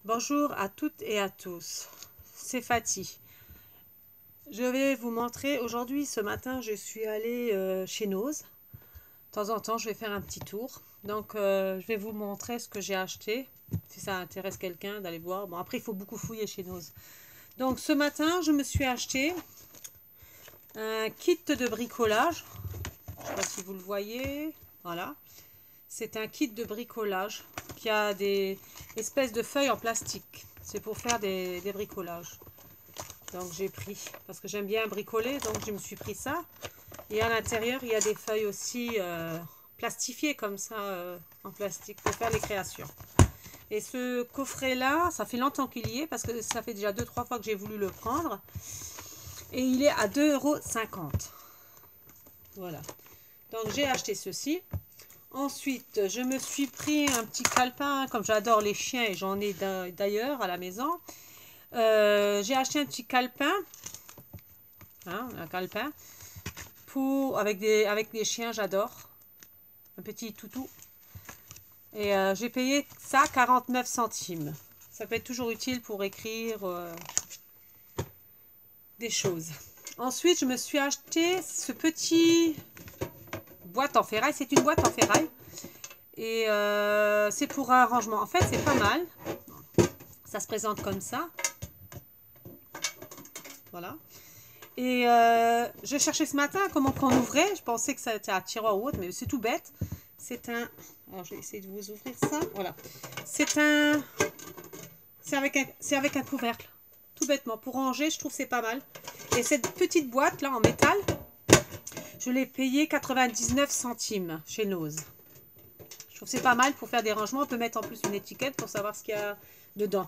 Bonjour à toutes et à tous, c'est Fatih. Je vais vous montrer aujourd'hui, ce matin, je suis allée chez Noz. De temps en temps, je vais faire un petit tour. Donc, je vais vous montrer ce que j'ai acheté, si ça intéresse quelqu'un d'aller voir. Bon, après, il faut beaucoup fouiller chez Noz. Donc, ce matin, je me suis acheté un kit de bricolage. Je ne sais pas si vous le voyez. Voilà. C'est un kit de bricolage qui a des espèces de feuilles en plastique. C'est pour faire des bricolages. Donc j'ai pris, parce que j'aime bien bricoler, donc je me suis pris ça. Et à l'intérieur, il y a des feuilles aussi plastifiées comme ça, en plastique, pour faire les créations. Et ce coffret-là, ça fait longtemps qu'il y est, parce que ça fait déjà 2-3 fois que j'ai voulu le prendre. Et il est à 2,50 €. Voilà. Donc j'ai acheté ceci. Ensuite, je me suis pris un petit calepin, comme j'adore les chiens et j'en ai d'ailleurs à la maison. J'ai acheté un petit calepin, un calepin, avec des chiens, j'adore. Un petit toutou. Et j'ai payé ça 49 centimes. Ça peut être toujours utile pour écrire des choses. Ensuite, je me suis acheté ce petit boîte en ferraille. C'est une boîte en ferraille. Et c'est pour un rangement. En fait, c'est pas mal. Ça se présente comme ça. Voilà. Et je cherchais ce matin comment qu'on ouvrait. Je pensais que ça était un tiroir ou autre, mais c'est tout bête. C'est un... Alors, je vais essayer de vous ouvrir ça. Voilà. C'est avec un couvercle. Tout bêtement. Pour ranger, je trouve que c'est pas mal. Et cette petite boîte, là, en métal, je l'ai payée 99 centimes chez Noz. Je trouve que c'est pas mal pour faire des rangements. On peut mettre en plus une étiquette pour savoir ce qu'il y a dedans.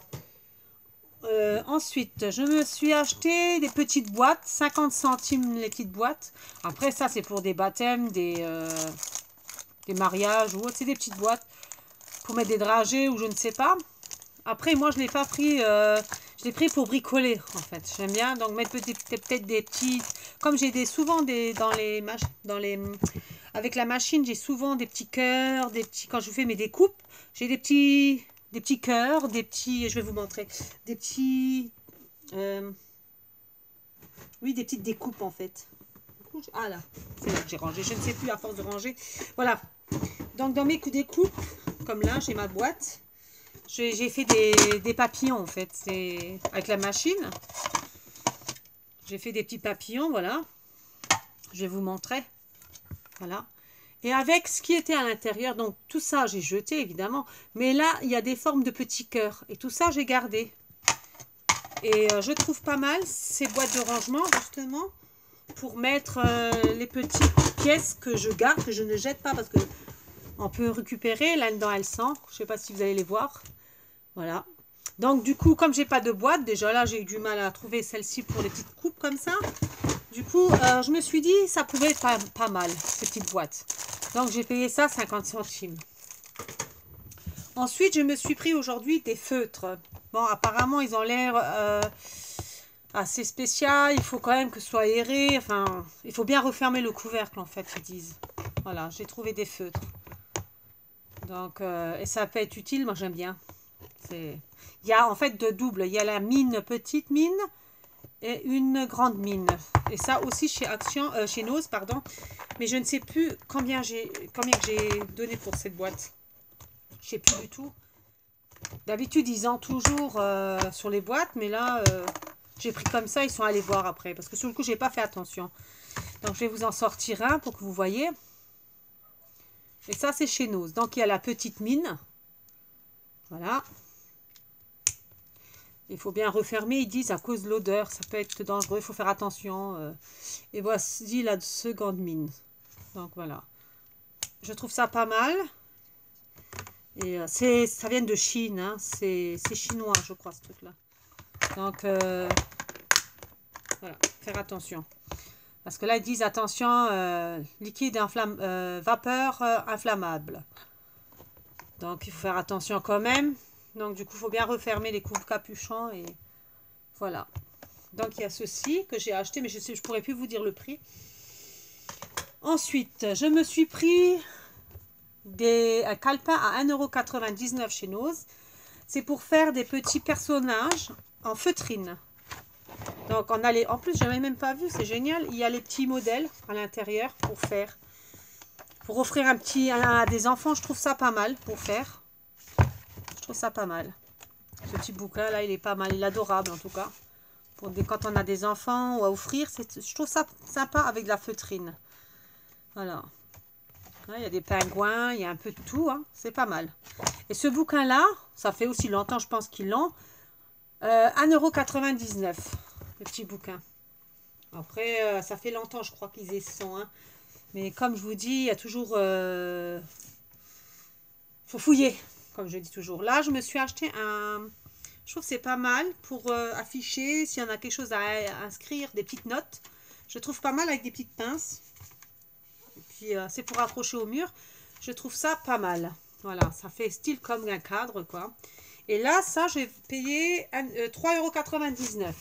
Ensuite, je me suis acheté des petites boîtes, 50 centimes les petites boîtes. Après, ça, c'est pour des baptêmes, des mariages ou autre. C'est des petites boîtes pour mettre des dragées ou je ne sais pas. Après, moi, je ne l'ai pas pris, je l'ai pris pour bricoler, en fait. J'aime bien, donc mettre peut-être des petites... Comme j'ai souvent avec la machine, j'ai souvent des petits cœurs, quand je fais mes découpes, j'ai des petits cœurs, des petits... Je vais vous montrer. Des petits... oui, des petites découpes, en fait. Ah là, c'est là que j'ai rangé. Je ne sais plus à force de ranger. Voilà. Donc, dans mes découpes, comme là, j'ai ma boîte. J'ai fait des papillons, en fait. C'est avec la machine. J'ai fait des petits papillons, voilà. Je vais vous montrer. Voilà. Et avec ce qui était à l'intérieur, donc tout ça, j'ai jeté, évidemment. Mais là, il y a des formes de petits cœurs. Et tout ça, j'ai gardé. Et je trouve pas mal ces boîtes de rangement, justement, pour mettre les petites pièces que je garde, que je ne jette pas, parce que on peut récupérer. Là-dedans, elles sont. Je ne sais pas si vous allez les voir. Voilà. Donc, du coup, comme j'ai pas de boîte, déjà là, j'ai eu du mal à trouver celle-ci pour les petites coupes comme ça. Du coup, je me suis dit, ça pouvait être pas mal, ces petites boîtes. Donc, j'ai payé ça 50 centimes. Ensuite, je me suis pris aujourd'hui des feutres. Bon, apparemment, ils ont l'air assez spécial. Il faut quand même que ce soit aéré. Enfin, il faut bien refermer le couvercle, en fait, ils disent. Voilà, j'ai trouvé des feutres. Donc, et ça peut être utile, moi j'aime bien. Il y a en fait de double. Il y a la mine, petite mine et une grande mine. Et ça aussi chez chez Noz, pardon. Mais je ne sais plus combien j'ai donné pour cette boîte. Je ne sais plus du tout. D'habitude, ils ont toujours sur les boîtes, mais là, j'ai pris comme ça. Ils sont allés voir après. Parce que sur le coup, je n'ai pas fait attention. Donc, je vais vous en sortir un pour que vous voyez. Et ça, c'est chez Noz. Donc, il y a la petite mine. Voilà. Il faut bien refermer, ils disent, à cause de l'odeur. Ça peut être dangereux, il faut faire attention. Et voici la seconde mine. Donc, voilà. Je trouve ça pas mal. Et ça vient de Chine. Hein. C'est chinois, je crois, ce truc-là. Donc, voilà, faire attention. Parce que là, ils disent, attention, liquide vapeur inflammable. Donc, il faut faire attention quand même. Donc, du coup, il faut bien refermer les coupe-capuchons et voilà. Donc, il y a ceci que j'ai acheté, mais je ne pourrais plus vous dire le prix. Ensuite, je me suis pris un calepin à 1,99 € chez Noz. C'est pour faire des petits personnages en feutrine. Donc on a les... En plus, je n'avais même pas vu, c'est génial. Il y a les petits modèles à l'intérieur pour faire. Pour offrir un petit à des enfants, je trouve ça pas mal pour faire. Je trouve ça pas mal. Ce petit bouquin là, il est pas mal, il est adorable en tout cas. Pour des, quand on a des enfants ou à offrir, je trouve ça sympa avec de la feutrine. Voilà. Là, il y a des pingouins, il y a un peu de tout, hein. C'est pas mal. Et ce bouquin là, ça fait aussi longtemps, je pense qu'ils l'ont. 1,99 €, le petit bouquin. Après, ça fait longtemps, je crois qu'ils y sont, hein. Mais comme je vous dis, il y a toujours... faut fouiller, comme je dis toujours. Là, je me suis acheté un... Je trouve que c'est pas mal pour afficher, s'il y en a quelque chose à inscrire, des petites notes. Je trouve pas mal avec des petites pinces. Et puis, c'est pour accrocher au mur. Je trouve ça pas mal. Voilà, ça fait style comme un cadre, quoi. Et là, ça, j'ai payé 3,99 €.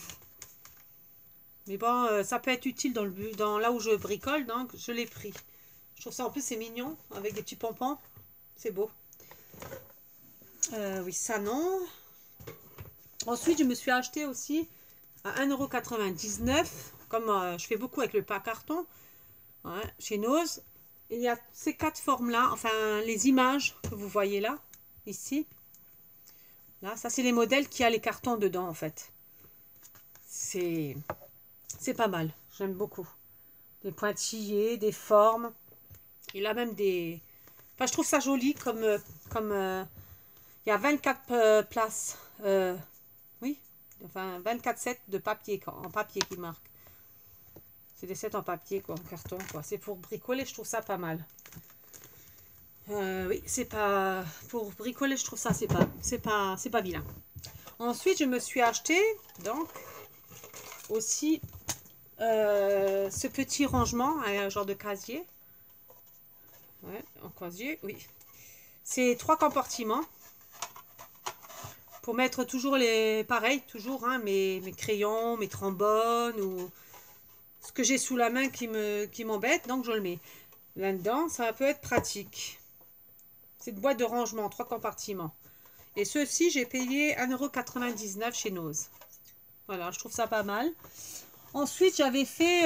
Mais bon, ça peut être utile dans là où je bricole, donc je l'ai pris. Je trouve ça, en plus, c'est mignon, avec des petits pompons. C'est beau. Oui, ça, non. Ensuite, je me suis acheté aussi à 1,99 €. Comme je fais beaucoup avec le pack carton, ouais, chez Noz. Il y a ces 4 formes-là, enfin, les images que vous voyez là, ici. Là, ça, c'est les modèles qui a les cartons dedans, en fait. C'est pas mal. J'aime beaucoup. Des pointillés, des formes. Il a même des... Enfin, je trouve ça joli comme... il y a 24 places. Oui. Enfin, 24 sets de papier, en papier qui marquent. C'est des sets en papier, quoi, en carton, quoi. C'est pour bricoler, je trouve ça pas mal. Oui, c'est pas... Pour bricoler, je trouve ça, c'est pas vilain. Ensuite, je me suis acheté, donc, aussi... ce petit rangement, un genre de casier. Ouais, en casier, oui. C'est 3 compartiments. Pour mettre toujours les... Pareil, toujours, hein, mes crayons, mes trombones, ou ce que j'ai sous la main qui m'embête, donc je le mets là-dedans. Ça peut être pratique. C'est une boîte de rangement, 3 compartiments. Et ceux-ci, j'ai payé 1,99 € chez Noz. Voilà, je trouve ça pas mal. Ensuite, j'avais fait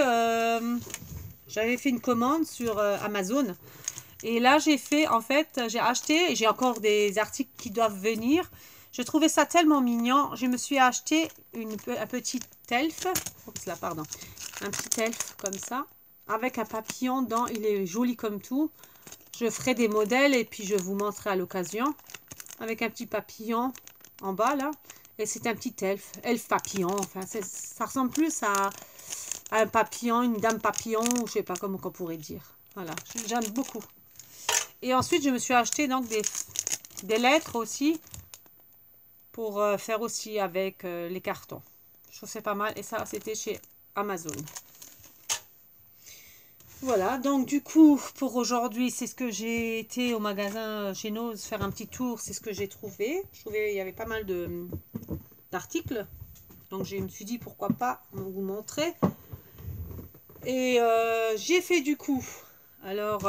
une commande sur Amazon. Et là, j'ai fait, en fait, j'ai acheté, et j'ai encore des articles qui doivent venir. Je trouvais ça tellement mignon. Je me suis acheté un petit elfe. Oups là, pardon. Un petit elfe comme ça. Avec un papillon dedans. Il est joli comme tout. Je ferai des modèles et puis je vous montrerai à l'occasion. Avec un petit papillon en bas là. Et c'est un petit elfe papillon. Enfin, ça ressemble plus à un papillon, une dame papillon, je sais pas comment on pourrait dire. Voilà, j'aime beaucoup. Et ensuite, je me suis acheté donc des lettres aussi pour faire aussi avec les cartons. Je trouve que c'est pas mal. Et ça, c'était chez Amazon. Voilà, donc du coup, pour aujourd'hui, c'est ce que j'ai été au magasin chez Noz faire un petit tour. C'est ce que j'ai trouvé. Je trouvais il y avait pas mal d'articles. Donc, je me suis dit, pourquoi pas vous montrer. Et j'ai fait du coup, alors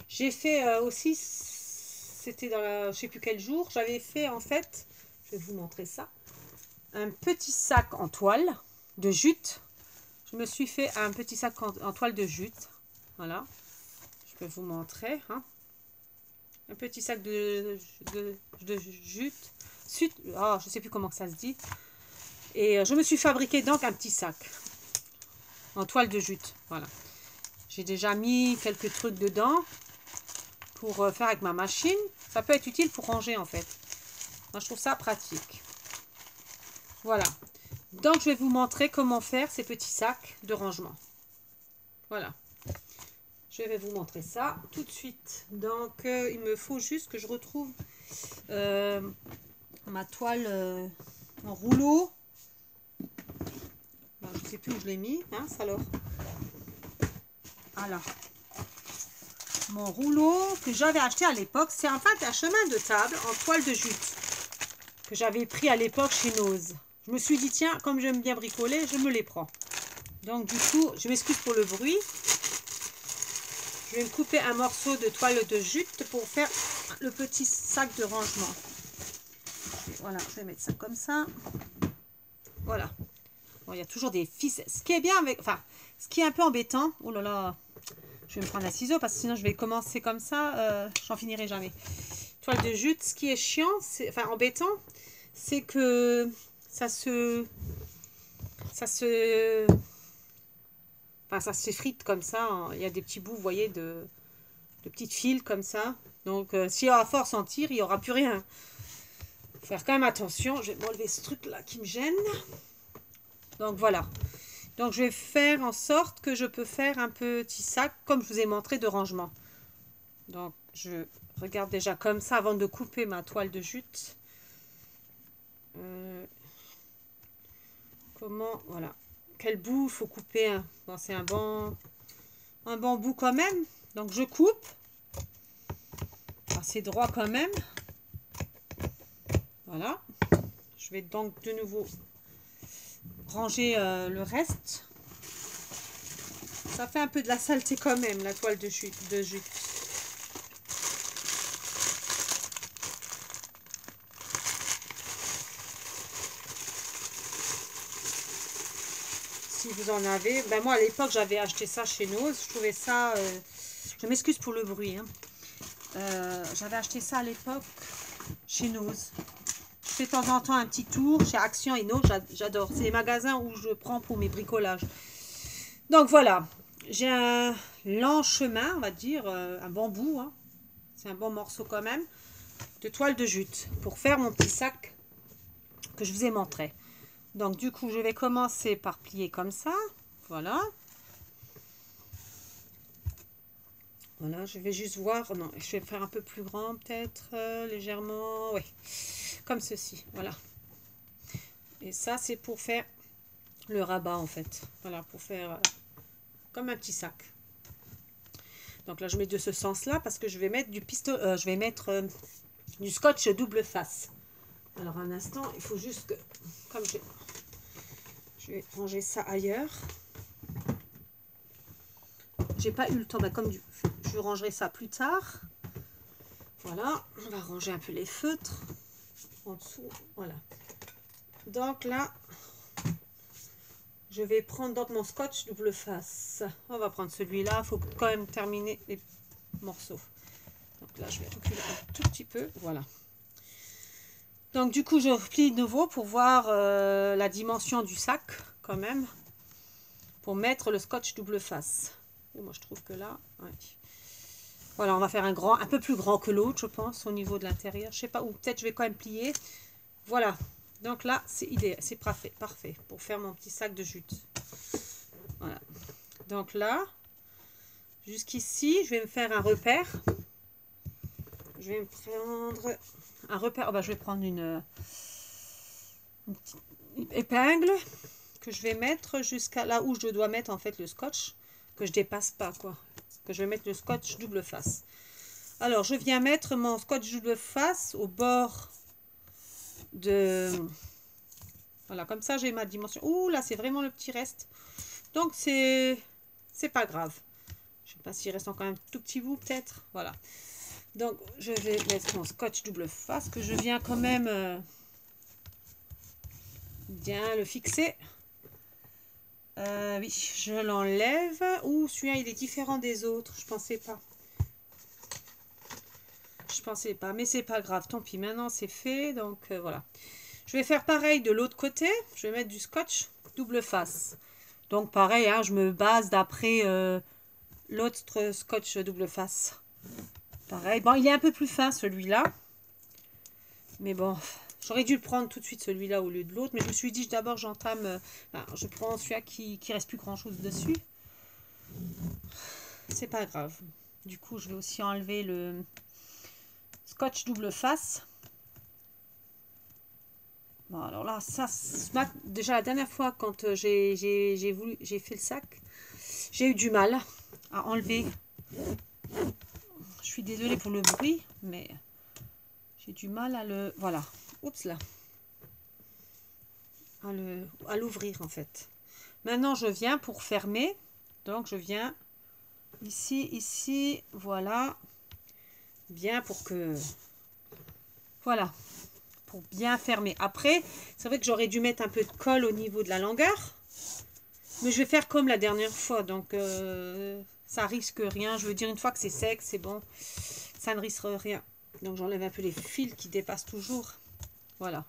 j'ai fait aussi, c'était dans la, je sais plus quel jour, j'avais fait en fait, je vais vous montrer ça, un petit sac en toile de jute. Je me suis fait un petit sac en toile de jute, voilà, je peux vous montrer, hein. Un petit sac de jute, oh, je sais plus comment ça se dit, et je me suis fabriqué donc un petit sac en toile de jute, voilà. J'ai déjà mis quelques trucs dedans pour faire avec ma machine. Ça peut être utile pour ranger en fait. Moi, je trouve ça pratique. Voilà. Donc, je vais vous montrer comment faire ces petits sacs de rangement. Voilà. Je vais vous montrer ça tout de suite. Donc, il me faut juste que je retrouve ma toile en rouleau. Ben, je ne sais plus où je l'ai mis, hein, alors. Alors, mon rouleau que j'avais acheté à l'époque, c'est en fait un chemin de table en toile de jute que j'avais pris à l'époque chez Noz. Je me suis dit, tiens, comme j'aime bien bricoler, je me les prends. Donc du coup, je m'excuse pour le bruit. Je vais me couper un morceau de toile de jute pour faire le petit sac de rangement. Voilà, je vais mettre ça comme ça. Voilà. Bon, il y a toujours des ficelles. Ce qui est bien avec... Enfin, ce qui est un peu embêtant... Oh là là, je vais me prendre un ciseau parce que sinon je vais commencer comme ça. J'en finirai jamais. Toile de jute, ce qui est chiant, enfin embêtant, c'est que ça s'effrite comme ça. Il y a des petits bouts, vous voyez, de petites fils comme ça. Donc, si à force on tire, il n'y aura plus rien. Faut faire quand même attention. Je vais m'enlever ce truc-là qui me gêne. Donc, voilà. Donc, je vais faire en sorte que je peux faire un petit sac, comme je vous ai montré, de rangement. Donc, je regarde déjà comme ça avant de couper ma toile de jute. Comment, voilà. Quel bout il faut couper, hein. Bon, c'est un bon bout quand même. Donc, je coupe. C'est droit quand même. Voilà. Je vais donc de nouveau ranger le reste. Ça fait un peu de la saleté quand même, la toile de jute. Si vous en avez. Ben moi, à l'époque, j'avais acheté ça chez Noz. Je trouvais ça... je m'excuse pour le bruit. Hein. J'avais acheté ça à l'époque chez Noz. Je fais de temps en temps un petit tour chez Action et Noz. J'adore. C'est les magasins où je prends pour mes bricolages. Donc voilà. J'ai un lent chemin, on va dire. Un bon bout. Hein. C'est un bon morceau quand même. De toile de jute. Pour faire mon petit sac que je vous ai montré. Donc du coup, je vais commencer par plier comme ça. Voilà. Voilà, je vais juste voir. Non, je vais faire un peu plus grand peut-être, légèrement. Oui, comme ceci. Voilà. Et ça, c'est pour faire le rabat en fait. Voilà, pour faire comme un petit sac. Donc là, je mets de ce sens-là parce que je vais mettre du pistolet. Je vais mettre du scotch double face. Alors un instant, il faut juste que, comme je vais ranger ça ailleurs. J'ai pas eu le temps, comme je rangerai ça plus tard. Voilà, on va ranger un peu les feutres en dessous. Voilà. Donc là, je vais prendre donc mon scotch double face. On va prendre celui-là. Il faut quand même terminer les morceaux. Donc là, je vais reculer un tout petit peu. Voilà. Donc du coup, je replie de nouveau pour voir la dimension du sac quand même. Pour mettre le scotch double face. Et moi, je trouve que là, ouais. Voilà, on va faire un peu plus grand que l'autre, je pense, au niveau de l'intérieur. Je sais pas, ou peut-être je vais quand même plier. Voilà. Donc là, c'est idéal, c'est parfait pour faire mon petit sac de jute. Voilà. Donc là, jusqu'ici, je vais me faire un repère. Je vais me prendre un repère. Oh bah, je vais prendre une petite épingle que je vais mettre jusqu'à là où je dois mettre en fait le scotch, que je dépasse pas quoi. Que je vais mettre le scotch double face. Alors, je viens mettre mon scotch double face au bord de... Voilà, comme ça, j'ai ma dimension. Ouh, là, c'est vraiment le petit reste. Donc, c'est pas grave. Je sais pas s'il reste encore un tout petit bout, peut-être. Voilà. Donc, je vais mettre mon scotch double face, que je viens quand même bien le fixer. Oui, je l'enlève. Ouh, celui-là, il est différent des autres. Je pensais pas. Mais c'est pas grave. Tant pis, maintenant, c'est fait. Donc, voilà. Je vais faire pareil de l'autre côté. Je vais mettre du scotch double face. Donc, pareil, hein, je me base d'après l'autre scotch double face. Pareil. Bon, il est un peu plus fin, celui-là. Mais bon, j'aurais dû le prendre tout de suite, celui-là, au lieu de l'autre. Mais je me suis dit, d'abord, j'entame... je prends celui-là qui reste plus grand-chose dessus. C'est pas grave. Du coup, je vais aussi enlever le scotch double face. Bon, alors là, ça, déjà la dernière fois, quand j'ai fait le sac, j'ai eu du mal à enlever. Je suis désolée pour le bruit, mais j'ai du mal à le... Voilà. Oups là. À l'ouvrir en fait. Maintenant, je viens pour fermer. Donc, je viens ici, voilà. Bien pour que... Voilà. pour bien fermer. Après, c'est vrai que j'aurais dû mettre un peu de colle au niveau de la longueur. Mais je vais faire comme la dernière fois. Donc, ça risque rien. Je veux dire, une fois que c'est sec, c'est bon. Ça ne risque rien. Donc, j'enlève un peu les fils qui dépassent toujours. Voilà.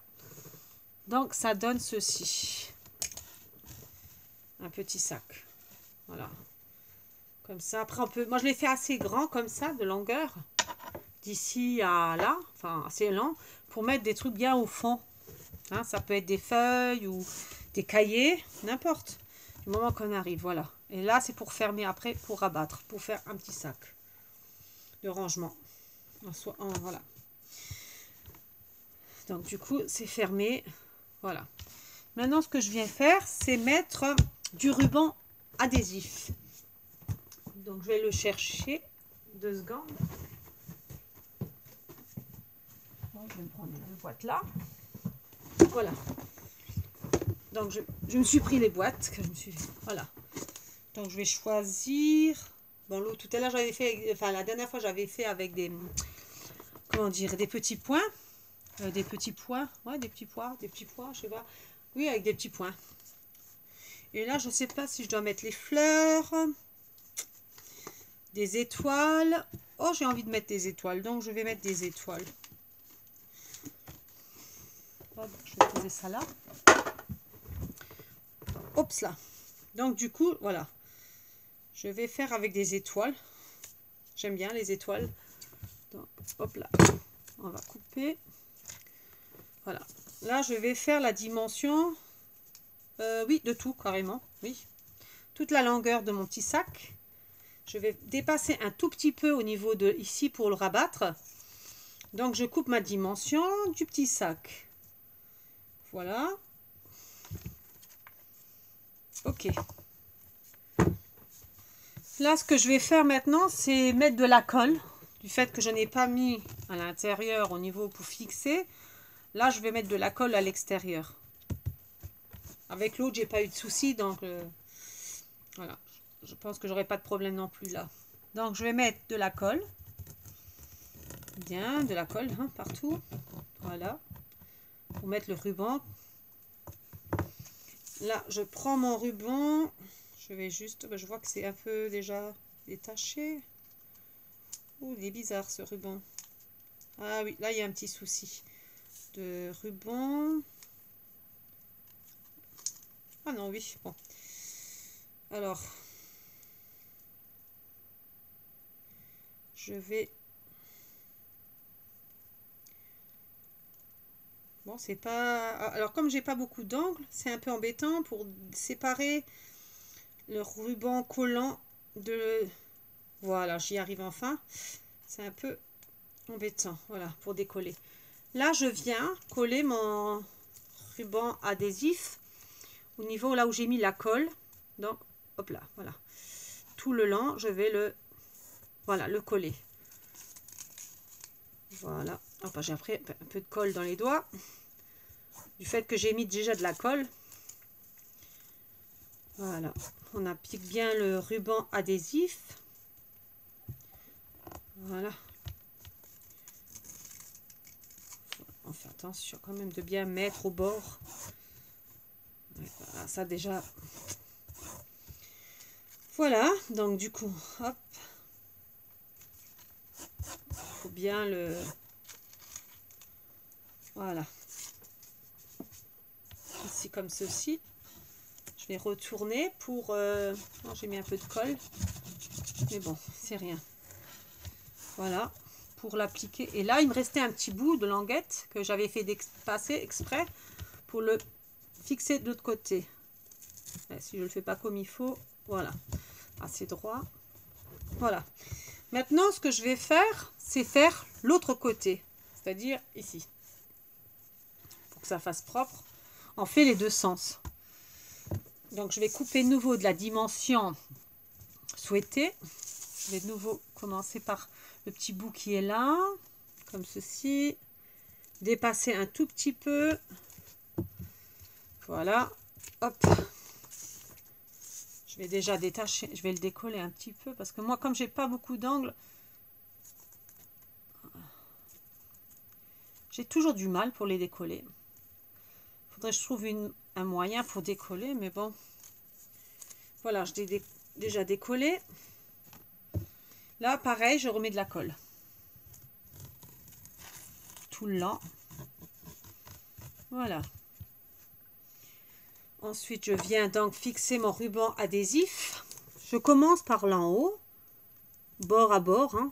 Donc, ça donne ceci. Un petit sac. Voilà. Comme ça. Après, on peut... Moi, je l'ai fait assez grand comme ça, de longueur. D'ici à là. Enfin, assez lent. Pour mettre des trucs bien au fond. Hein, ça peut être des feuilles ou des cahiers. N'importe. Du moment qu'on arrive. Voilà. Et là, c'est pour fermer après, pour rabattre. Pour faire un petit sac de rangement. Voilà. Donc, du coup, c'est fermé. Voilà. Maintenant, ce que je viens faire, c'est mettre du ruban adhésif. Donc, je vais le chercher. 2 secondes. Bon, je vais me prendre les 2 boîtes là. Voilà. Donc, je me suis pris les boîtes. Voilà. Donc, je vais choisir... Bon, l'eau, tout à l'heure, j'avais fait... Enfin, la dernière fois, j'avais fait avec des... Comment dire? Des petits points. Des petits pois. Ouais, des petits pois, je sais pas. Oui, avec des petits points. Et là, je sais pas si je dois mettre les fleurs, des étoiles. Oh, j'ai envie de mettre des étoiles, donc je vais mettre des étoiles. Hop, je vais poser ça là. Hop là. Donc du coup, voilà. Je vais faire avec des étoiles. J'aime bien les étoiles. Donc, hop là. On va couper. Voilà. Là, je vais faire la dimension. Oui, de tout, carrément. Oui. Toute la longueur de mon petit sac. Je vais dépasser un tout petit peu au niveau de ici pour le rabattre. Donc, je coupe ma dimension du petit sac. Voilà. Ok. Là, ce que je vais faire maintenant, c'est mettre de la colle. Du fait que je n'ai pas mis à l'intérieur au niveau pour fixer. Là, je vais mettre de la colle à l'extérieur. Avec l'autre, j'ai pas eu de souci, donc voilà. Je pense que j'aurai pas de problème non plus là. Donc, je vais mettre de la colle. Bien, de la colle hein, partout. Voilà. Pour mettre le ruban. Là, je prends mon ruban. Je vais juste... je vois que c'est un peu déjà détaché. Oh, il est bizarre ce ruban. Ah oui, là, il y a un petit souci de ruban. Ah non, oui, bon. Alors, je vais... Bon, c'est pas... Alors, comme j'ai pas beaucoup d'angles, c'est un peu embêtant pour séparer le ruban collant de... Voilà, j'y arrive enfin. C'est un peu embêtant, voilà, pour décoller. Là, je viens coller mon ruban adhésif au niveau là où j'ai mis la colle. Donc, hop là, voilà. Tout le long, je vais le... Voilà, le coller. Voilà. Enfin, j'ai après un peu de colle dans les doigts. Du fait que j'ai mis déjà de la colle. Voilà. On applique bien le ruban adhésif. Voilà. On fait attention quand même de bien mettre au bord. Voilà, ça déjà. Voilà. Donc du coup, hop. Faut bien le... Voilà. Ici comme ceci. Je vais retourner pour... Non, j'ai mis un peu de colle. Mais bon, c'est rien. Voilà. Pour l'appliquer. Et là, il me restait un petit bout de languette que j'avais fait passer exprès pour le fixer de l'autre côté. Et si je ne le fais pas comme il faut, voilà. Assez droit. Voilà. Maintenant, ce que je vais faire, c'est faire l'autre côté. C'est-à-dire ici. Pour que ça fasse propre. On fait les deux sens. Donc, je vais couper de nouveau de la dimension souhaitée. Je vais de nouveau commencer par le petit bout qui est là. Comme ceci. Dépasser un tout petit peu. Voilà. Hop. Je vais déjà détacher. Je vais le décoller un petit peu. Parce que moi, comme j'ai pas beaucoup d'angles, J'ai toujours du mal pour les décoller. Faudrait que je trouve un moyen pour décoller, mais bon. Voilà, je l'ai déjà décollé. Là, pareil, je remets de la colle. Tout le long. Voilà. Ensuite, je viens donc fixer mon ruban adhésif. Je commence par l'en haut, bord à bord. Hein.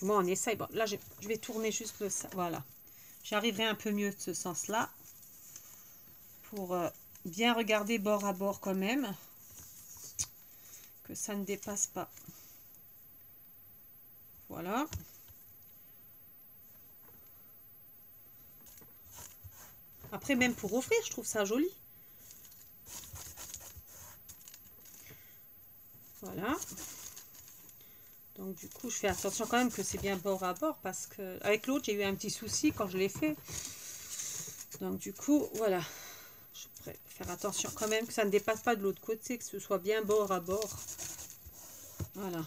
Moi, on essaye. Bon, là, je vais tourner juste le... Voilà. J'arriverai un peu mieux de ce sens-là. Pour bien regarder bord à bord quand même. Que ça ne dépasse pas. Voilà. Après, même pour offrir, je trouve ça joli. Voilà. Donc, du coup, je fais attention quand même que c'est bien bord à bord. Parce que avec l'autre, j'ai eu un petit souci quand je l'ai fait. Donc, du coup, voilà. Je pourrais faire attention quand même que ça ne dépasse pas de l'autre côté. Que ce soit bien bord à bord. Voilà.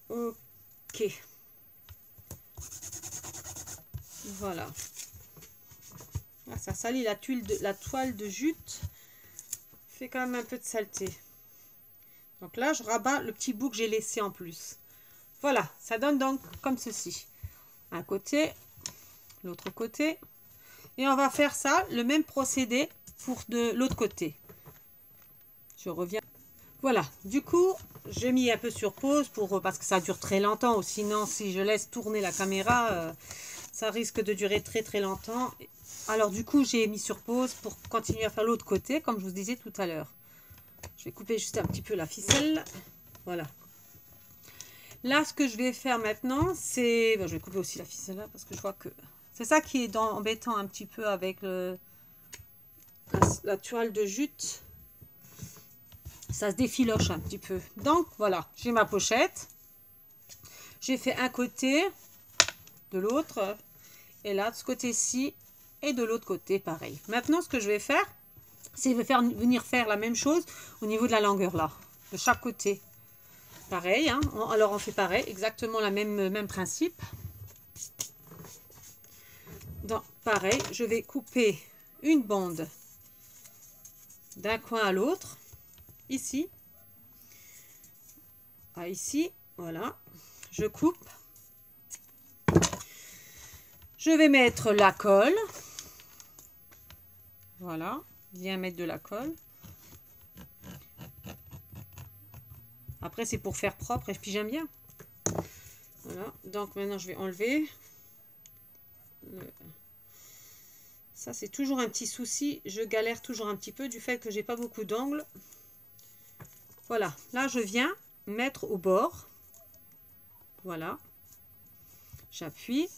Ok. Voilà. Ah, ça salit la toile de jute. Fait quand même un peu de saleté. Donc là, je rabats le petit bout que j'ai laissé en plus. Voilà, ça donne donc comme ceci. Un côté, l'autre côté. Et on va faire ça, le même procédé pour de l'autre côté. Je reviens. Voilà, du coup, j'ai mis un peu sur pause parce que ça dure très longtemps. Ou sinon, si je laisse tourner la caméra, ça risque de durer très très longtemps. Alors du coup, j'ai mis sur pause pour continuer à faire l'autre côté, comme je vous disais tout à l'heure. Je vais couper juste un petit peu la ficelle. Voilà. Là, ce que je vais faire maintenant, c'est... Bon, je vais couper aussi la ficelle là, parce que je vois que... C'est ça qui est embêtant un petit peu avec la toile de jute. Ça se défiloche un petit peu. Donc, voilà. J'ai ma pochette. J'ai fait un côté de l'autre. Et là, de ce côté-ci. Et de l'autre côté, pareil. Maintenant, ce que je vais faire, c'est venir faire la même chose au niveau de la longueur là. De chaque côté. Pareil, hein. Alors on fait pareil, exactement le même principe. Donc pareil, je vais couper une bande d'un coin à l'autre, ici, à ici, voilà. Je coupe. Je vais mettre la colle. Voilà, bien mettre de la colle. Après, c'est pour faire propre et puis j'aime bien. Voilà, donc maintenant je vais enlever. Ça, c'est toujours un petit souci. Je galère toujours un petit peu du fait que j'ai pas beaucoup d'angles. Voilà, là je viens mettre au bord. Voilà. J'appuie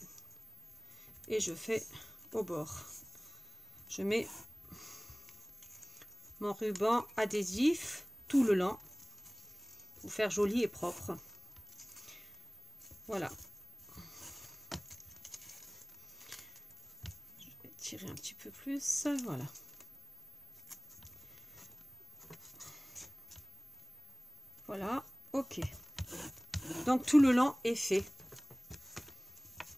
et je fais au bord. Je mets mon ruban adhésif tout le long pour faire joli et propre. Voilà. Je vais tirer un petit peu plus. Voilà. Voilà. Ok. Donc tout le long est fait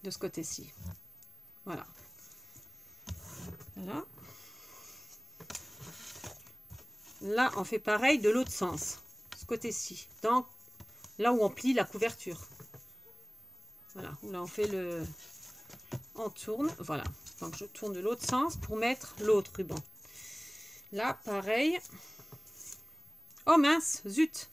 de ce côté-ci. Voilà. Voilà. Là, on fait pareil de l'autre sens. Ce côté-ci. Donc, là où on plie la couverture. Voilà. Là, on fait le... On tourne. Voilà. Donc, je tourne de l'autre sens pour mettre l'autre ruban. Là, pareil. Oh mince, zut.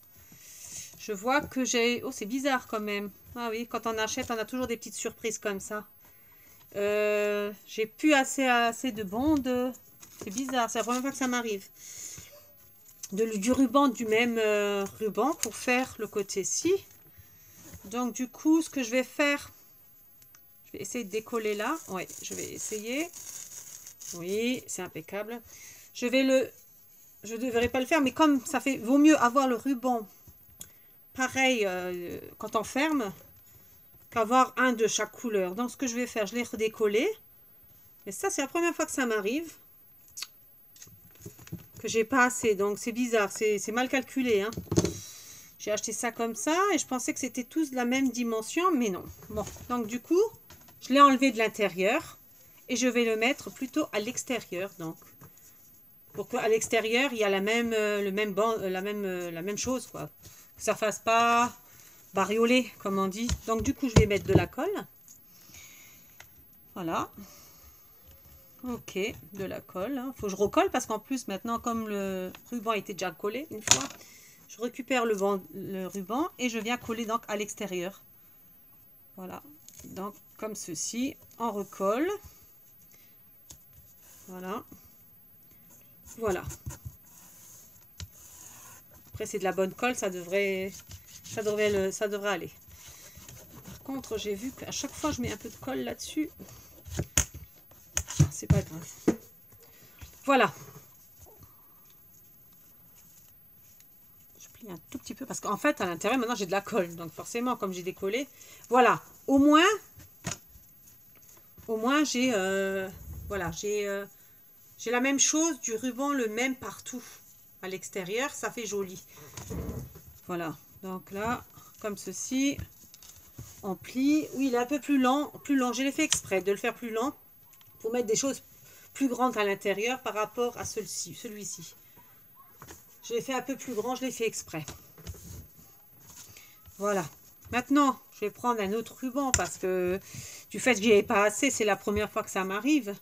Je vois que j'ai... Oh, c'est bizarre quand même. Ah oui, quand on achète, on a toujours des petites surprises comme ça. J'ai plus assez de bandes. C'est bizarre, c'est la première fois que ça m'arrive. Du ruban, du même ruban pour faire le côté-ci. Donc du coup, ce que je vais faire, je vais essayer de décoller là. Oui, je vais essayer. Oui, c'est impeccable. Je ne devrais pas le faire, mais comme ça fait, vaut mieux avoir le ruban pareil quand on ferme qu'avoir un de chaque couleur. Donc ce que je vais faire, je l'ai redécollé. Mais ça, c'est la première fois que ça m'arrive. Que j'ai pas assez, donc c'est bizarre, c'est mal calculé, hein. J'ai acheté ça comme ça et je pensais que c'était tous de la même dimension, mais non. Bon, donc du coup, Je l'ai enlevé de l'intérieur et je vais le mettre plutôt à l'extérieur. Donc, pour qu'à l'extérieur, il y a la même, le même banc, la même chose, quoi. Que ça fasse pas bariolé, comme on dit. Donc, du coup, je vais mettre de la colle. Voilà. Ok, de la colle. Faut que je recolle parce qu'en plus, maintenant, comme le ruban était déjà collé une fois, je récupère le ruban et je viens coller donc à l'extérieur. Voilà. Donc, comme ceci, on recolle. Voilà. Voilà. Après, c'est de la bonne colle, ça devrait aller. Par contre, j'ai vu qu'à chaque fois, je mets un peu de colle là-dessus. C'est pas grave. Voilà. Je plie un tout petit peu parce qu'en fait, à l'intérieur, maintenant, j'ai de la colle. Donc, forcément, comme j'ai décollé, voilà. Au moins, j'ai voilà, j'ai la même chose, du ruban le même partout. À l'extérieur, ça fait joli. Voilà. Donc là, comme ceci, on plie. Oui, il est un peu plus lent. Je l'ai fait exprès de le faire plus lent pour mettre des choses plus grandes à l'intérieur par rapport à celui-ci. Je l'ai fait un peu plus grand, je l'ai fait exprès. Voilà. Maintenant, je vais prendre un autre ruban parce que du fait que j'y ai pas assez, c'est la première fois que ça m'arrive.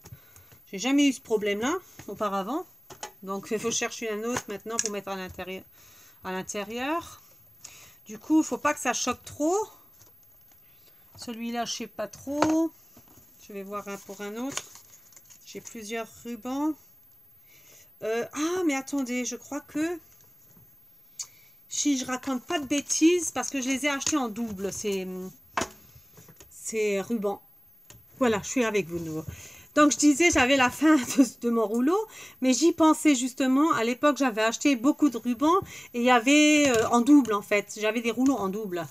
J'ai jamais eu ce problème-là auparavant. Donc, il faut chercher un autre maintenant pour mettre à l'intérieur. Du coup, il ne faut pas que ça choque trop. Celui-là, je ne sais pas trop. Je vais voir un pour un autre. J'ai plusieurs rubans. Ah, mais attendez, je crois que... Si je raconte pas de bêtises, parce que je les ai achetés en double, ces rubans. Voilà, je suis avec vous de nouveau. Donc, je disais, j'avais la fin de mon rouleau, mais j'y pensais justement. À l'époque, j'avais acheté beaucoup de rubans et il y avait en double, en fait. J'avais des rouleaux en double.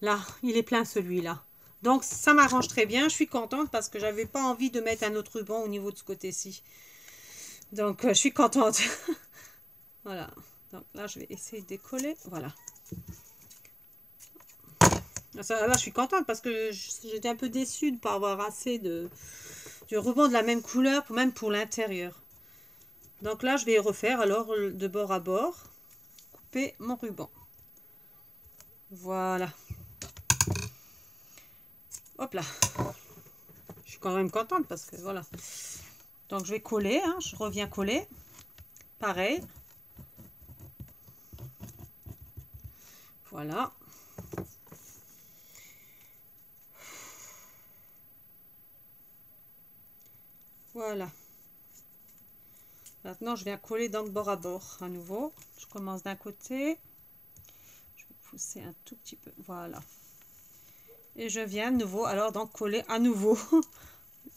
Là, il est plein celui-là. Donc, ça m'arrange très bien. Je suis contente parce que j'avais pas envie de mettre un autre ruban au niveau de ce côté-ci. Donc, je suis contente. Voilà. Donc, là, je vais essayer de décoller. Voilà. Là, je suis contente parce que j'étais un peu déçue de ne pas avoir assez de ruban de la même couleur, même pour l'intérieur. Donc là, je vais refaire alors de bord à bord. Couper mon ruban. Voilà. Hop là. Je suis quand même contente parce que voilà. Donc je vais coller, hein, je reviens coller. Pareil. Voilà. Voilà. Maintenant, je viens coller donc bord à bord à nouveau. Je commence d'un côté. Je vais pousser un tout petit peu. Voilà. Et je viens de nouveau, alors donc coller à nouveau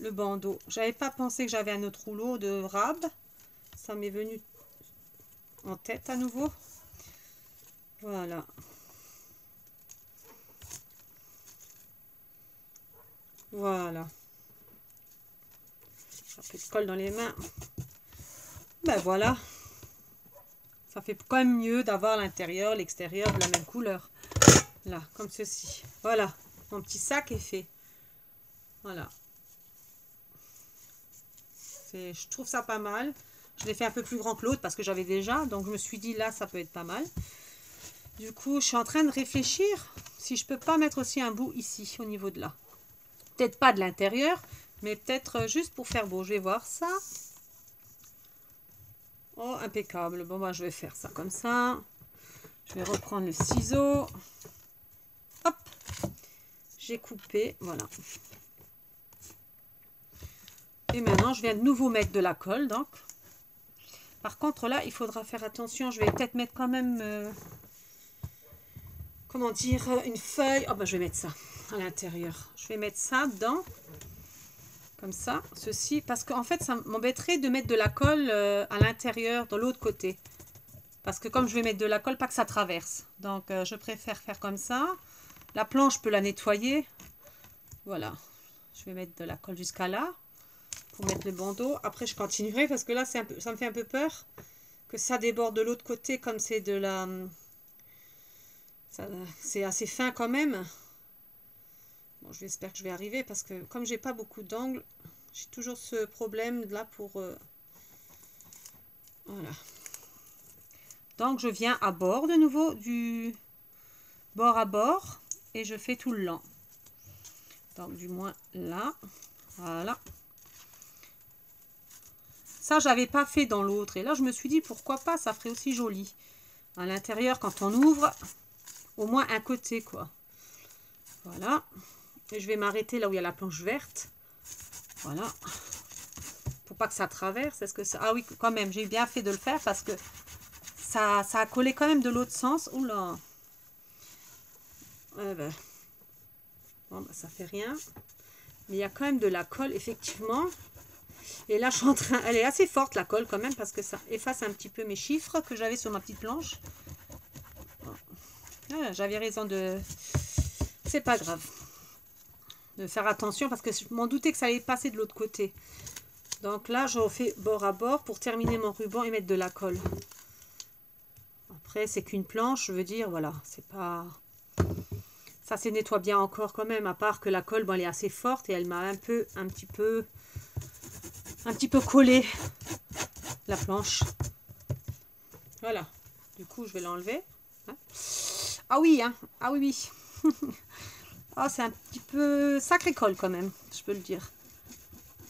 le bandeau. J'avais pas pensé que j'avais un autre rouleau de rab. Ça m'est venu en tête à nouveau. Voilà. Voilà. J'ai un peu de colle dans les mains. Ben voilà. Ça fait quand même mieux d'avoir l'intérieur, l'extérieur de la même couleur. Là, comme ceci. Voilà. Mon petit sac est fait. Voilà. Je trouve ça pas mal. Je l'ai fait un peu plus grand que l'autre parce que j'avais déjà. Donc, je me suis dit, là, ça peut être pas mal. Du coup, je suis en train de réfléchir si je peux pas mettre aussi un bout ici, au niveau de là. Peut-être pas de l'intérieur, mais peut-être juste pour faire beau. Je vais voir ça. Oh, impeccable. Bon, moi, je vais faire ça comme ça. Je vais reprendre le ciseau. Hop. J'ai coupé. Voilà. Et maintenant, je viens de nouveau mettre de la colle. Donc, par contre, là, il faudra faire attention. Je vais peut-être mettre quand même... comment dire, une feuille. Oh, ben, je vais mettre ça à l'intérieur. Je vais mettre ça dedans. Comme ça, ceci. Parce qu'en fait, ça m'embêterait de mettre de la colle à l'intérieur, de l'autre côté. Parce que comme je vais mettre de la colle, pas que ça traverse. Donc, je préfère faire comme ça. La planche, je peux la nettoyer. Voilà. Je vais mettre de la colle jusqu'à là. Pour mettre le bandeau. Après, je continuerai parce que là, ça me fait un peu peur. Que ça déborde de l'autre côté comme c'est de la... C'est assez fin quand même. Bon, j'espère que je vais arriver parce que comme j'ai pas beaucoup d'angles, j'ai toujours ce problème là pour... voilà. Donc, je viens à bord de nouveau, du bord à bord, et je fais tout le long. Donc, du moins là, voilà. Ça, j'avais pas fait dans l'autre. Et là, je me suis dit, pourquoi pas, ça ferait aussi joli. À l'intérieur, quand on ouvre, au moins un côté, quoi. Voilà. Et je vais m'arrêter là où il y a la planche verte. Voilà. Pour pas que ça traverse. Est-ce que ça... Ah oui, quand même, j'ai bien fait de le faire parce que ça a collé quand même de l'autre sens. Oula. Ouais, ben. Bon, ben, ça fait rien. Mais il y a quand même de la colle, effectivement. Et là, je suis en train... Elle est assez forte, la colle, quand même, parce que ça efface un petit peu mes chiffres que j'avais sur ma petite planche. Ah, j'avais raison de... C'est pas grave. De faire attention, parce que je m'en doutais que ça allait passer de l'autre côté. Donc là, je refais bord à bord pour terminer mon ruban et mettre de la colle. Après, c'est qu'une planche, je veux dire, voilà, c'est pas... Ça se nettoie bien encore quand même, à part que la colle, bon, elle est assez forte et elle m'a un petit peu collé la planche. Voilà. Du coup, je vais l'enlever. Hein. Ah oui, hein. Ah oui, oui. Ah, c'est un petit peu sacré colle quand même, je peux le dire.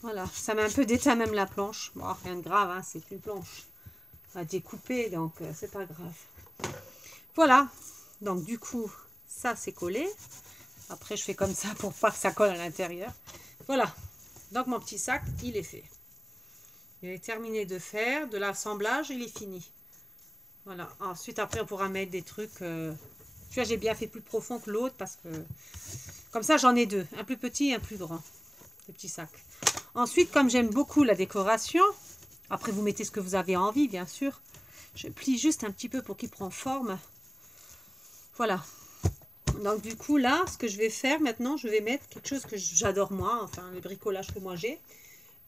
Voilà, ça m'a un peu déteint même la planche. Bon, rien de grave, hein, c'est une planche à découper, donc c'est pas grave. Voilà, donc du coup, ça c'est collé. Après, je fais comme ça pour pas que ça colle à l'intérieur. Voilà, donc mon petit sac, il est fait. Il est terminé de faire, de l'assemblage, il est fini. Voilà, ensuite après on pourra mettre des trucs... Tu vois, j'ai bien fait plus profond que l'autre parce que... Comme ça, j'en ai deux, un plus petit et un plus grand. Des petits sacs. Ensuite, comme j'aime beaucoup la décoration, après vous mettez ce que vous avez envie, bien sûr. Je plie juste un petit peu pour qu'il prenne forme. Voilà. Donc du coup, là, ce que je vais faire maintenant, je vais mettre quelque chose que j'adore moi, enfin, le bricolage que moi j'ai.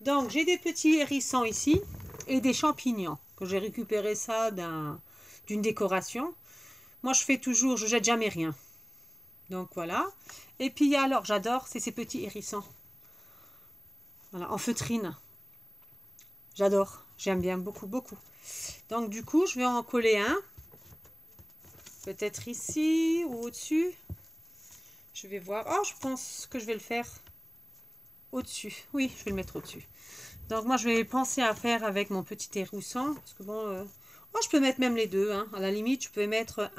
Donc, j'ai des petits hérissons ici et des champignons, que j'ai récupéré ça d'une décoration. Moi, je fais toujours, je jette jamais rien. Donc, voilà. Et puis, alors, j'adore, c'est ces petits hérissons. Voilà, en feutrine. J'adore, j'aime bien beaucoup, beaucoup. Donc, du coup, je vais en coller un. Peut-être ici ou au-dessus. Je vais voir. Oh, je pense que je vais le faire au-dessus. Oui, je vais le mettre au-dessus. Donc, moi, je vais penser à faire avec mon petit hérisson. Parce que bon... Oh, je peux mettre même les deux. Hein. À la limite, je peux mettre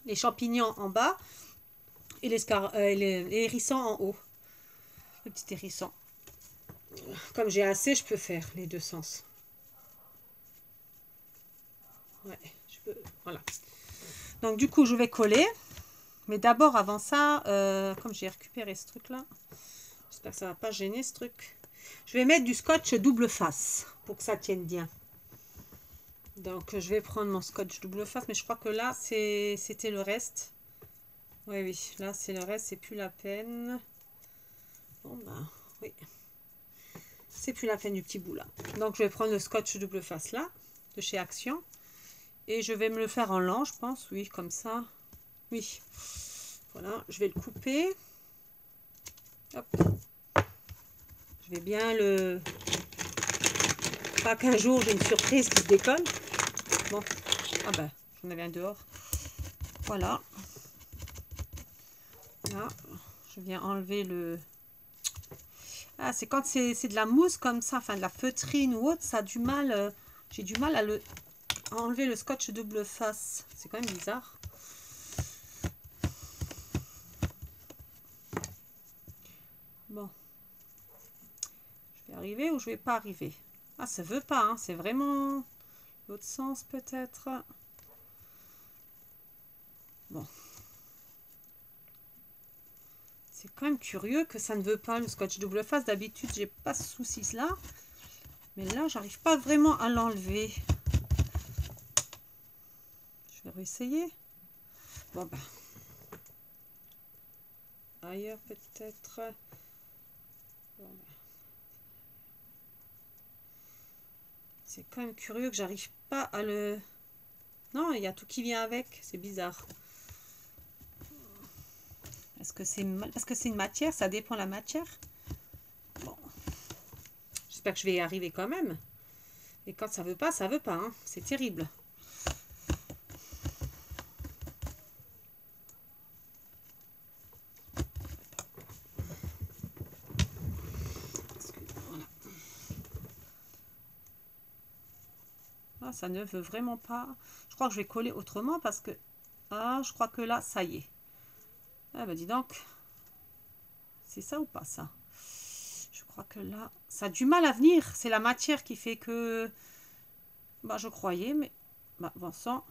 les champignons en bas et les hérissons en haut. Le petit hérisson. Comme j'ai assez, je peux faire les deux sens. Ouais, je peux... Voilà. Donc, du coup, je vais coller. Mais d'abord, avant ça, comme j'ai récupéré ce truc-là, j'espère que ça ne va pas gêner ce truc. Je vais mettre du scotch double face pour que ça tienne bien. Donc, je vais prendre mon scotch double face, mais je crois que là, c'était le reste. Oui, oui, là, c'est le reste, c'est plus la peine. Bon, ben, oui. C'est plus la peine du petit bout, là. Donc, je vais prendre le scotch double face, là, de chez Action. Et je vais me le faire en lent, je pense. Oui, comme ça. Oui. Voilà, je vais le couper. Hop. Je vais bien le... Pas qu'un jour j'ai une surprise qui se décolle. Bon, ah ben, j'en avais un dehors. Voilà. Là, je viens enlever le... Ah, c'est quand c'est de la mousse comme ça, enfin de la feutrine ou autre, ça a du mal... j'ai du mal à enlever le scotch double face. C'est quand même bizarre. Bon. Je vais arriver ou je vais pas arriver? Ah, ça veut pas, hein. C'est vraiment l'autre sens peut-être. Bon. C'est quand même curieux que ça ne veut pas le scotch double face. D'habitude, j'ai pas ce souci là. Mais là, j'arrive pas vraiment à l'enlever. Je vais réessayer. Bon, bah. Ailleurs peut-être. Bon, bah. C'est quand même curieux que j'arrive pas à le... Non, il y a tout qui vient avec. C'est bizarre. Est-ce que c'est mal? Parce que c'est une matière, ça dépend de la matière. Bon. J'espère que je vais y arriver quand même. Et quand ça veut pas, ça veut pas. Hein. C'est terrible. Voilà. Ah, ça ne veut vraiment pas. Je crois que je vais coller autrement parce que... Ah, je crois que là, ça y est. Ah bah dis donc. C'est ça ou pas ça? Je crois que là, ça a du mal à venir. C'est la matière qui fait que... Bah je croyais, mais... Bah bon sang,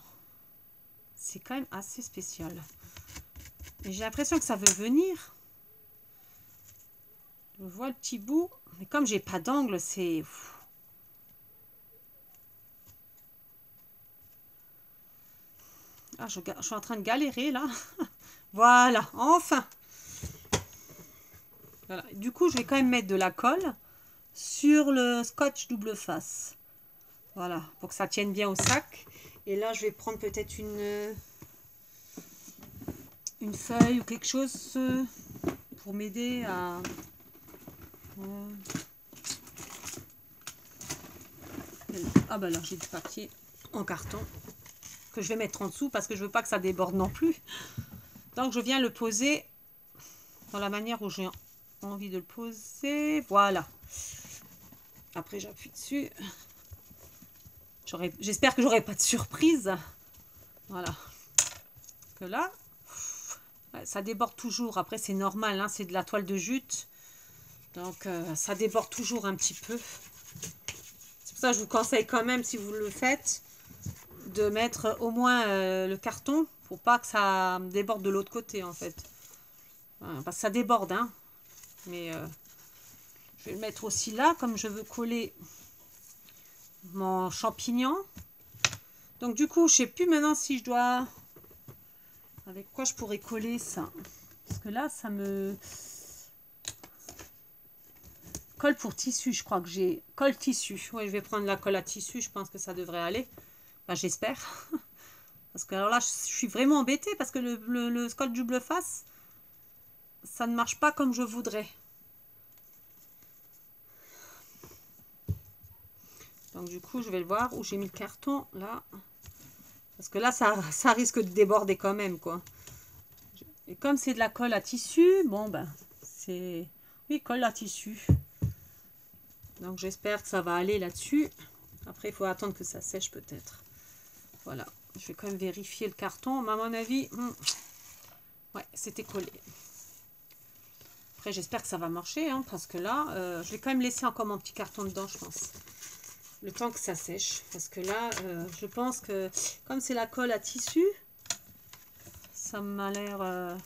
c'est quand même assez spécial. Et j'ai l'impression que ça veut venir. Je vois le petit bout. Mais comme j'ai pas d'angle, c'est... Ah, je suis en train de galérer là. Voilà, enfin. Voilà. Du coup, je vais quand même mettre de la colle sur le scotch double face. Voilà, pour que ça tienne bien au sac. Et là, je vais prendre peut-être une feuille ou quelque chose pour m'aider à... Ah bah là, j'ai du papier en carton que je vais mettre en dessous parce que je veux pas que ça déborde non plus. Donc, je viens le poser dans la manière où j'ai envie de le poser. Voilà. Après, j'appuie dessus. J'espère que j'aurai pas de surprise. Voilà. Que là, ça déborde toujours. Après, c'est normal, hein, c'est de la toile de jute. Donc, ça déborde toujours un petit peu. C'est pour ça que je vous conseille quand même, si vous le faites, de mettre au moins le carton pour pas que ça déborde de l'autre côté, en fait. Parce que ça déborde, hein. Mais je vais le mettre aussi là, comme je veux coller mon champignon. Donc, du coup, je sais plus maintenant si je dois... Avec quoi je pourrais coller ça? Parce que là, ça me... Colle pour tissu, je crois que j'ai... Colle tissu. Oui, je vais prendre la colle à tissu. Je pense que ça devrait aller. Bah, j'espère. Parce que alors là, je suis vraiment embêtée parce que le scotch double face, ça ne marche pas comme je voudrais. Donc, du coup, je vais le voir où j'ai mis le carton. Là. Parce que là, ça risque de déborder quand même, quoi. Et comme c'est de la colle à tissu, bon, ben, c'est... Oui, colle à tissu. Donc, j'espère que ça va aller là-dessus. Après, il faut attendre que ça sèche peut-être. Voilà. Je vais quand même vérifier le carton. Mais à mon avis, ouais, c'était collé. Après, j'espère que ça va marcher, hein, parce que là, je vais quand même laisser encore mon petit carton dedans, je pense. Le temps que ça sèche. Parce que là, je pense que, comme c'est la colle à tissu, ça m'a l'air... bah,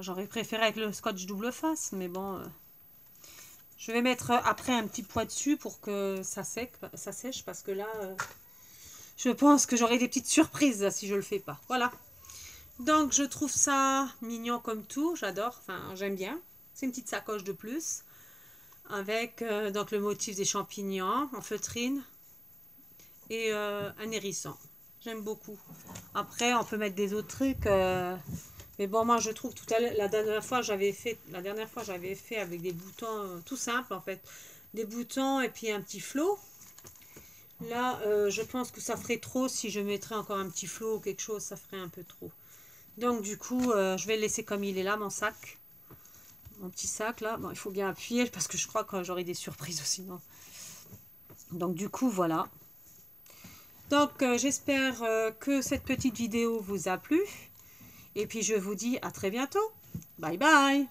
j'aurais préféré avec le scotch double face, mais bon... je vais mettre après un petit poids dessus pour que ça sèche, parce que là, je pense que j'aurai des petites surprises si je le fais pas. Voilà. Donc, je trouve ça mignon comme tout. J'adore. Enfin, j'aime bien. C'est une petite sacoche de plus. Avec donc le motif des champignons en feutrine. Et un hérisson. J'aime beaucoup. Après, on peut mettre des autres trucs. Mais bon, moi, je trouve tout à l'heure, la dernière fois, j'avais fait avec des boutons tout simples, en fait. Des boutons et puis un petit flot. Là, je pense que ça ferait trop. Si je mettrais encore un petit flot ou quelque chose, ça ferait un peu trop. Donc, du coup, je vais le laisser comme il est là, mon sac. Mon petit sac, là. Bon, il faut bien appuyer parce que je crois que j'aurai des surprises aussi. Non. Donc, du coup, voilà. Donc, j'espère que cette petite vidéo vous a plu. Et puis, je vous dis à très bientôt. Bye bye.